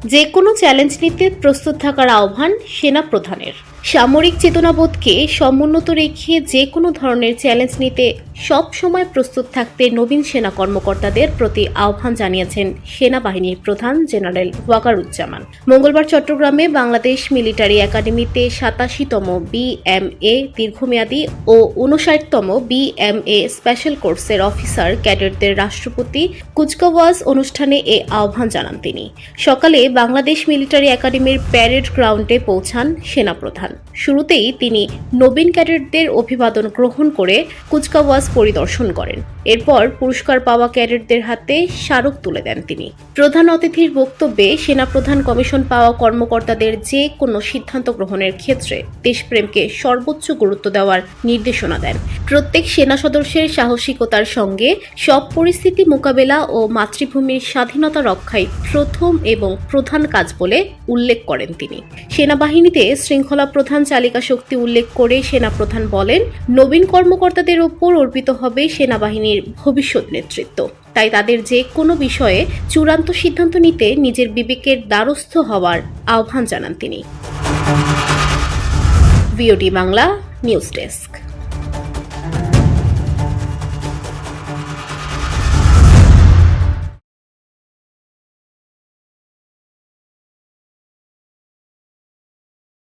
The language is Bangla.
যে কোনো চ্যালেঞ্জ নিতে প্রস্তুত থাকার আহ্বান সেনা প্রধানের। সামরিক চেতনাবোধকে সমুন্নত রেখে যে কোনো ধরনের চ্যালেঞ্জ নিতে সব সময় প্রস্তুত থাকতে নবীন সেনা কর্মকর্তাদের প্রতি আহ্বান জানিয়েছেন সেনাবাহিনীর প্রধান জেনারেল ওয়াকারুজ্জামান। মঙ্গলবার চট্টগ্রামে বাংলাদেশ মিলিটারি একাডেমিতে 87তম BMA দীর্ঘমেয়াদী ও 59তম BMA স্পেশাল কোর্সের অফিসার ক্যাডেটদের রাষ্ট্রপতি কুচকাওয়াজ অনুষ্ঠানে এ আহ্বান জানান তিনি। সকালে বাংলাদেশ মিলিটারি একাডেমির প্যারেড গ্রাউন্ডে পৌঁছান সেনাপ্রধান। শুরুতেই তিনি নবীন ক্যাডেটদের অভিবাদন গ্রহণ করে কুচকাওয়াজ পরিদর্শন করেন। এরপর পুরস্কার পাওয়া ক্যাডেটদের হাতে স্মারক তুলে দেন তিনি। প্রধান অতিথির বক্তব্যে সেনাপ্রধান কমিশন পাওয়া কর্মকর্তাদের যে কোনো সিদ্ধান্ত গ্রহণের ক্ষেত্রে দেশপ্রেমকে সর্বোচ্চ গুরুত্ব দেওয়ার নির্দেশনা দেন। প্রত্যেক সেনা সদস্যের সাহসিকতার সঙ্গে সব পরিস্থিতি মোকাবেলা ও মাতৃভূমির স্বাধীনতা রক্ষাই প্রথম এবং প্রধান কাজ বলে উল্লেখ করেন তিনি। সেনাবাহিনীতে শৃঙ্খলা প্রধান চালিকা শক্তি উল্লেখ করে সেনাপ্রধান বলেন, নবীন কর্মকর্তাদের ওপর অর্পিত হবে সেনাবাহিনীর ভবিষ্যৎ নেতৃত্ব। তাই তাদের যে কোনো বিষয়ে চূড়ান্ত সিদ্ধান্ত নিতে নিজের বিবেকের দ্বারস্থ হওয়ার আহ্বান জানান তিনি। VOD Bangla news desk.